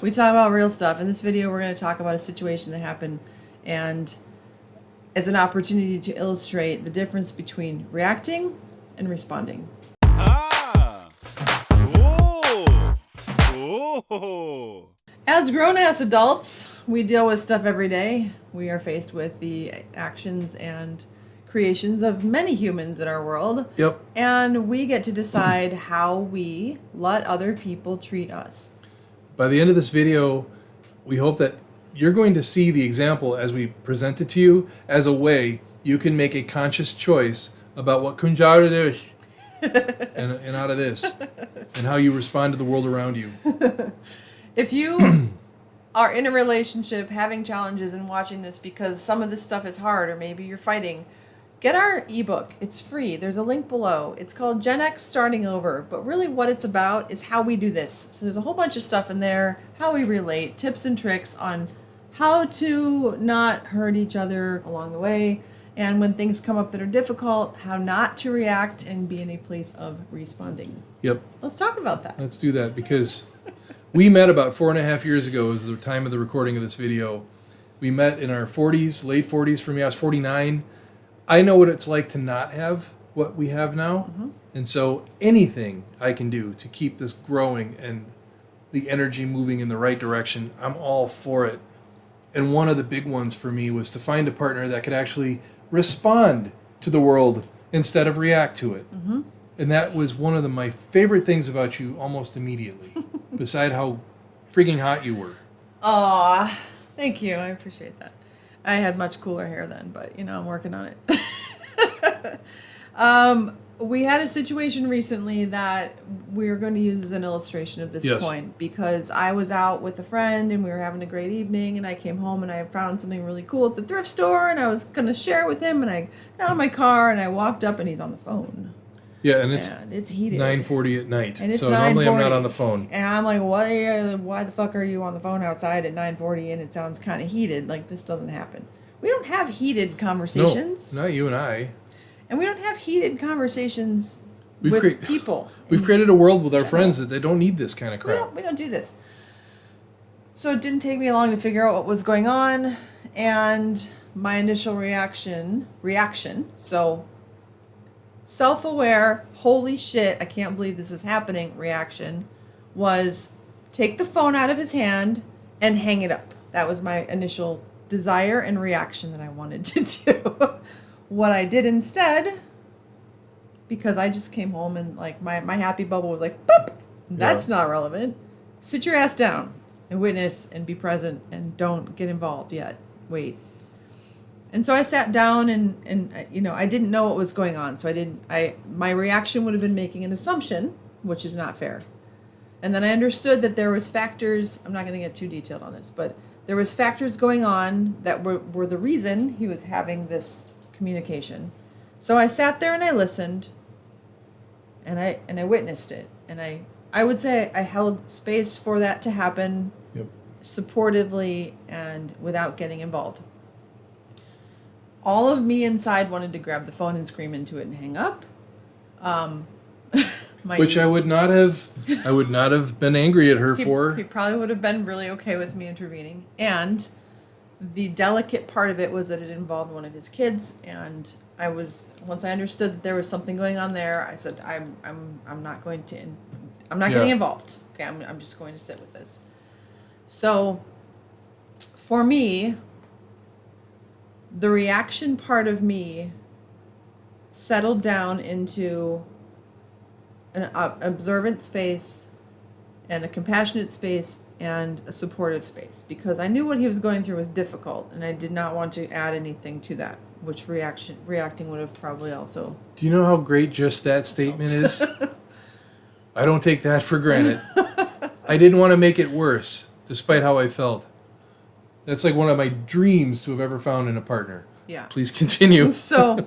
We talk about real stuff. In this video, we're going to talk about a situation that happened and as an opportunity to illustrate the difference between reacting and responding. Ah! Oh! Oh! As grown-ass adults, we deal with stuff every day. We are faced with the actions and creations of many humans in our world. Yep. And we get to decide how we let other people treat us. By the end of this video, we hope that you're going to see the example as we present it to you as a way you can make a conscious choice about what comes out of this and out of this and how you respond to the world around you. If you are in a relationship having challenges and watching this because some of this stuff is hard or maybe you're fighting, get our ebook. It's free. There's a link below. It's called Gen X Starting Over. But really what it's about is how we do this. So there's a whole bunch of stuff in there, how we relate, tips and tricks on how to not hurt each other along the way. And when things come up that are difficult, how not to react and be in a place of responding. Yep. Let's talk about that. Let's do that because we met about 4.5 years ago is the time of the recording of this video. We met in our 40s, late 40s for me. I was 49. I know what it's like to not have what we have now. Mm-hmm. And so anything I can do to keep this growing and the energy moving in the right direction, I'm all for it. And one of the big ones for me was to find a partner that could actually respond to the world instead of react to it. Mm-hmm. And that was one of my favorite things about you almost immediately, beside how freaking hot you were. Aw, thank you. I appreciate that. I had much cooler hair then, but, I'm working on it. We had a situation recently that we're going to use as an illustration of this point because I was out with a friend and we were having a great evening and I came home and I found something really cool at the thrift store and I was going to share it with him and I got out of my car and I walked up and he's on the phone. Yeah, and it's heated. 9:40 at night. And it's so 9:40. Normally I'm not on the phone. And I'm like, why the fuck are you on the phone outside at 9:40 and it sounds kind of heated? Like, this doesn't happen. We don't have heated conversations. No, not you and I. And we don't have heated conversations with people. We've created a world with our friends that they don't need this kind of crap. We don't do this. So it didn't take me long to figure out what was going on. And my initial reaction, so self-aware, holy shit, I can't believe this is happening, reaction, was take the phone out of his hand and hang it up. That was my initial desire and reaction that I wanted to do. What I did instead, because I just came home and like my happy bubble was like, boop, that's not relevant. Sit your ass down and witness and be present and don't get involved yet. Wait. And so I sat down and I didn't know what was going on. So my reaction would have been making an assumption, which is not fair. And then I understood that there was factors, I'm not going to get too detailed on this, but there was factors going on that were the reason he was having this communication. So I sat there and I listened and I witnessed it. And I would say I held space for that to happen supportively and without getting involved. All of me inside wanted to grab the phone and scream into it and hang up. Which I would not have been angry at her for. He probably would have been really okay with me intervening. And the delicate part of it was that it involved one of his kids, and once I understood that there was something going on there, I said I'm not getting involved. Okay, I'm just going to sit with this. So for me, the reaction part of me settled down into an observant space and a compassionate space and a supportive space, because I knew what he was going through was difficult and I did not want to add anything to that, which reacting would have probably also. Do you know how great just that statement is? I don't take that for granted. I didn't want to make it worse, despite how I felt. That's like one of my dreams to have ever found in a partner. Yeah. Please continue. So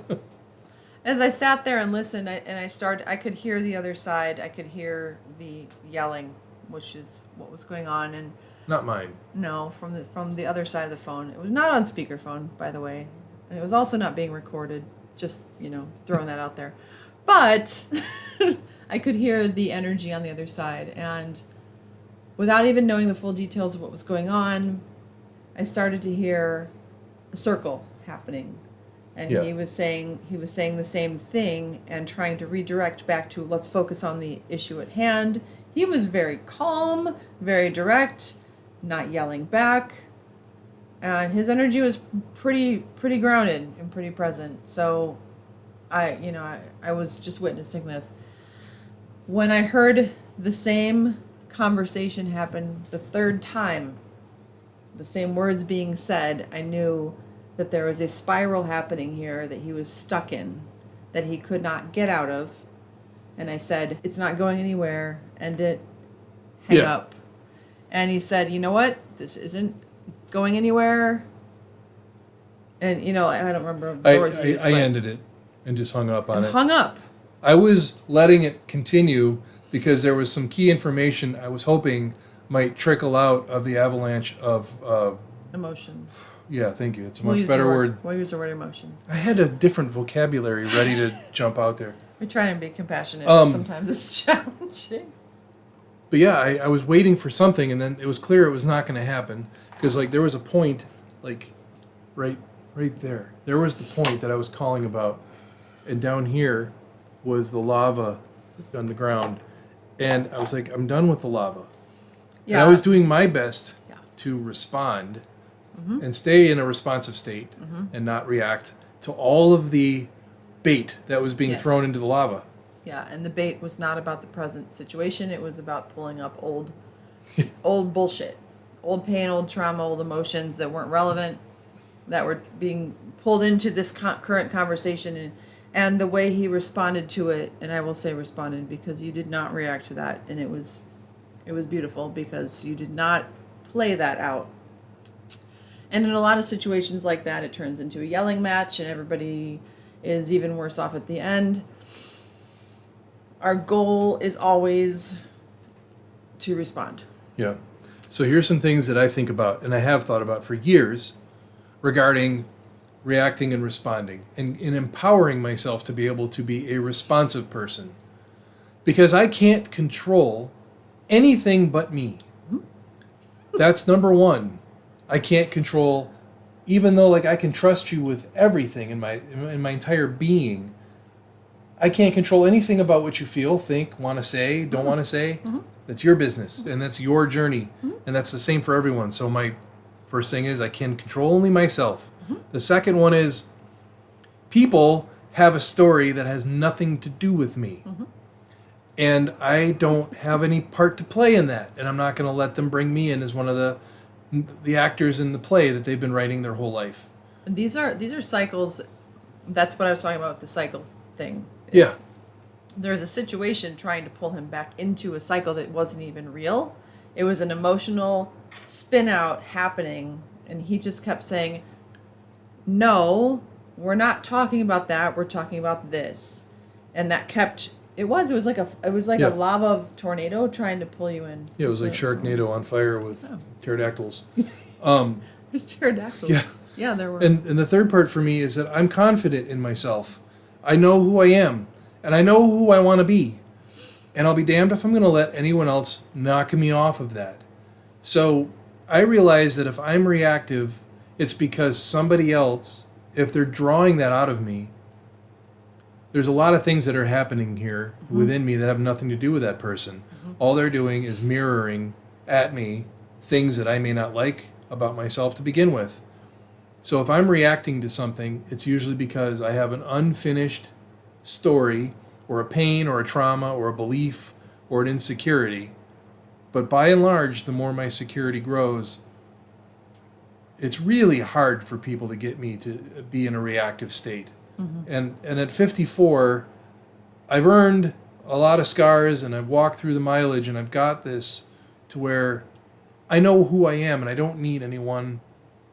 as I sat there and listened, I could hear the other side. I could hear the yelling, which is what was going on, and not mine. No, from the other side of the phone. It was not on speakerphone, by the way, and it was also not being recorded. Just throwing that out there, but I could hear the energy on the other side, and without even knowing the full details of what was going on, I started to hear a circle happening. And Yeah. he was saying the same thing and trying to redirect back to let's focus on the issue at hand. He was very calm, very direct, not yelling back. And his energy was pretty grounded and pretty present. So I was just witnessing this. When I heard the same conversation happen the third time, the same words being said, I knew that there was a spiral happening here that he was stuck in, that he could not get out of. And I said, it's not going anywhere, end it, hang up. And he said, you know what, this isn't going anywhere. And, I don't remember the words he used, I but- ended it and just hung up on and it. hung up. I was letting it continue because there was some key information I was hoping might trickle out of the avalanche of... Emotion. Yeah, thank you. It's a We'll much use the better word. We'll use the word emotion. I had a different vocabulary ready to jump out there. We try and be compassionate, but sometimes it's challenging. But yeah, I was waiting for something, and then it was clear it was not going to happen because there was a point right there. There was the point that I was calling about, and down here was the lava on the ground, and I was like, I'm done with the lava. Yeah. And I was doing my best Yeah. to respond and stay in a responsive state and not react to all of the bait that was being Yes. thrown into the lava. Yeah, and the bait was not about the present situation. It was about pulling up old bullshit, old pain, old trauma, old emotions that weren't relevant, that were being pulled into this current conversation. And the way he responded to it, and I will say responded because you did not react to that, and it was beautiful because you did not play that out. And in a lot of situations like that, it turns into a yelling match, and everybody is even worse off at the end. Our goal is always to respond. Yeah. So here's some things that I think about, and I have thought about for years, regarding reacting and responding, and in empowering myself to be able to be a responsive person. Because I can't control anything but me. That's number one. I can't control, even though I can trust you with everything in my entire being. I can't control anything about what you feel, think, want to say, don't want to say. That's your business, and that's your journey, and that's the same for everyone. So my first thing is I can control only myself. The second one is people have a story that has nothing to do with me. And I don't have any part to play in that, and I'm not going to let them bring me in as one of the actors in the play that they've been writing their whole life. And these are cycles. That's what I was talking about with the cycles thing. Yeah. There's a situation trying to pull him back into a cycle that wasn't even real. It was an emotional spin out happening, and he just kept saying, no, we're not talking about that, we're talking about this. And that kept it was like a lava tornado trying to pull you in. Yeah, it was like Sharknado on fire with pterodactyls. There's pterodactyls. Yeah. Yeah, there were. And the third part for me is that I'm confident in myself. I know who I am, and I know who I want to be. And I'll be damned if I'm going to let anyone else knock me off of that. So I realize that if I'm reactive, it's because somebody else, if they're drawing that out of me, there's a lot of things that are happening here within me that have nothing to do with that person. All they're doing is mirroring at me things that I may not like about myself to begin with. So if I'm reacting to something, it's usually because I have an unfinished story or a pain or a trauma or a belief or an insecurity. But by and large, the more my security grows, it's really hard for people to get me to be in a reactive state. And at 54, I've earned a lot of scars, and I've walked through the mileage, and I've got this to where I know who I am, and I don't need anyone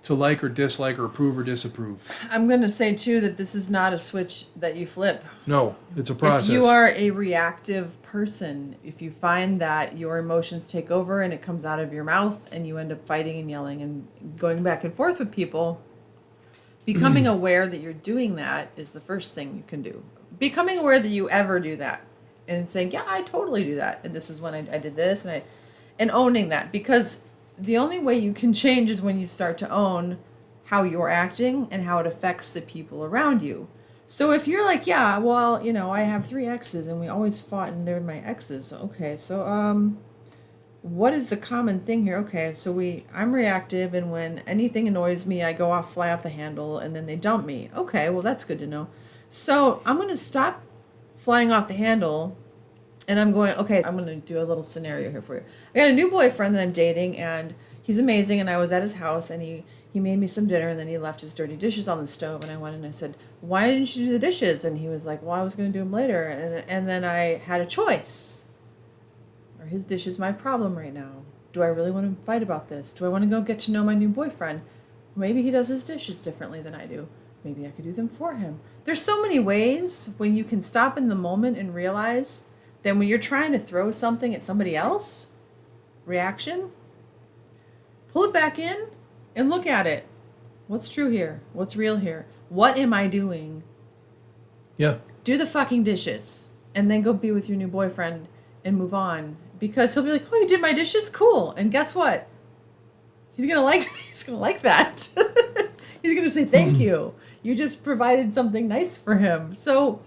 to like or dislike or approve or disapprove. I'm going to say, too, that this is not a switch that you flip. No, it's a process. If you are a reactive person, if you find that your emotions take over and it comes out of your mouth and you end up fighting and yelling and going back and forth with people, becoming aware that you're doing that is the first thing you can do. Becoming aware that you ever do that and saying, yeah, I totally do that. And this is when I did this. and owning that, because the only way you can change is when you start to own how you're acting and how it affects the people around you. So if you're like, yeah, well, I have 3 exes and we always fought and they're my exes. Okay, so what is the common thing here? Okay, so I'm reactive, and when anything annoys me, I fly off the handle, and then they dump me. Okay, well, that's good to know. So I'm going to stop flying off the handle, and I'm going, okay, I'm going to do a little scenario here for you. I got a new boyfriend that I'm dating, and he's amazing, and I was at his house, and he made me some dinner, and then he left his dirty dishes on the stove, and I went and I said, why didn't you do the dishes? And he was like, well, I was going to do them later, and then I had a choice. Are his dishes my problem right now? Do I really want to fight about this? Do I want to go get to know my new boyfriend? Maybe he does his dishes differently than I do. Maybe I could do them for him. There's so many ways when you can stop in the moment and realize that when you're trying to throw something at somebody else, reaction, pull it back in and look at it. What's true here? What's real here? What am I doing? Yeah. Do the fucking dishes and then go be with your new boyfriend and move on. Because he'll be like, oh, you did my dishes? Cool. And guess what? He's gonna like that. He's gonna say thank you. You just provided something nice for him. So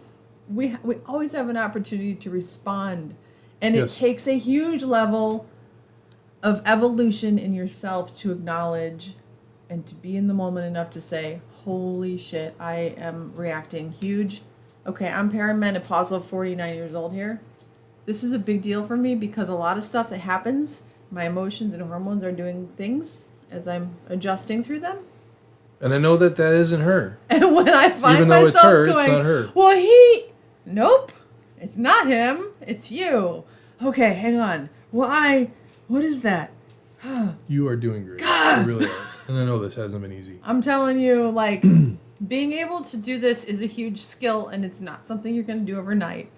we always have an opportunity to respond. And it takes a huge level of evolution in yourself to acknowledge and to be in the moment enough to say, holy shit, I am reacting huge. Okay, I'm perimenopausal, 49 years old here. This is a big deal for me because a lot of stuff that happens, my emotions and hormones are doing things as I'm adjusting through them. And I know that isn't her. And when I find even though myself it's her, going, it's not her. Well, nope, it's not him, it's you. Okay, hang on. Well, what is that? You are doing great. You really are. And I know this hasn't been easy. I'm telling you, like, being able to do this is a huge skill, and it's not something you're going to do overnight.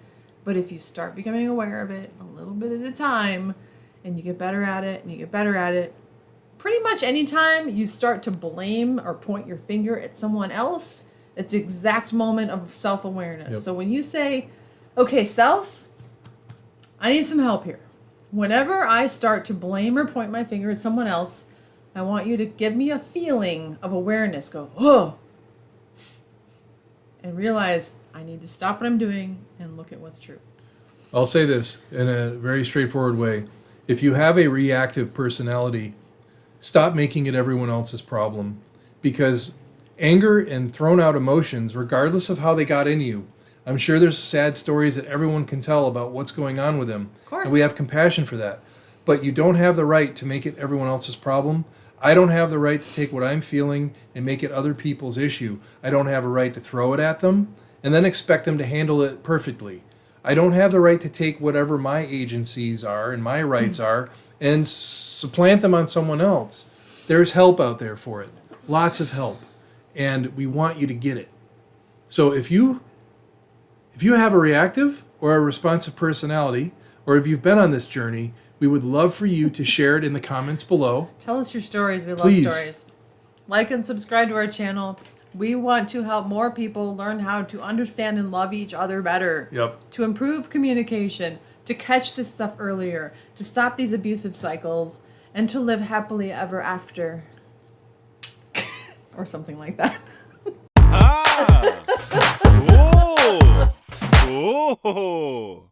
But if you start becoming aware of it a little bit at a time, and you get better at it, and you get better at it, pretty much anytime you start to blame or point your finger at someone else, it's the exact moment of self-awareness. Yep. So when you say, okay, self, I need some help here. Whenever I start to blame or point my finger at someone else, I want you to give me a feeling of awareness. Go, oh, and realize I need to stop what I'm doing and look at what's true. I'll say this in a very straightforward way. If you have a reactive personality, stop making it everyone else's problem. Because anger and thrown out emotions, regardless of how they got in you, I'm sure there's sad stories that everyone can tell about what's going on with them. Of course. And we have compassion for that. But you don't have the right to make it everyone else's problem. I don't have the right to take what I'm feeling and make it other people's issue. I don't have a right to throw it at them and then expect them to handle it perfectly. I don't have the right to take whatever my agencies are and my rights are and supplant them on someone else. There's help out there for it. Lots of help. And we want you to get it. So if you have a reactive or a responsive personality, or if you've been on this journey, we would love for you to share it in the comments below. Tell us your stories. We Please. love stories. Like and subscribe to our channel. We want to help more people learn how to understand and love each other better. Yep. To improve communication, to catch this stuff earlier, to stop these abusive cycles, and to live happily ever after. Or something like that. Ah! Oh! Oh!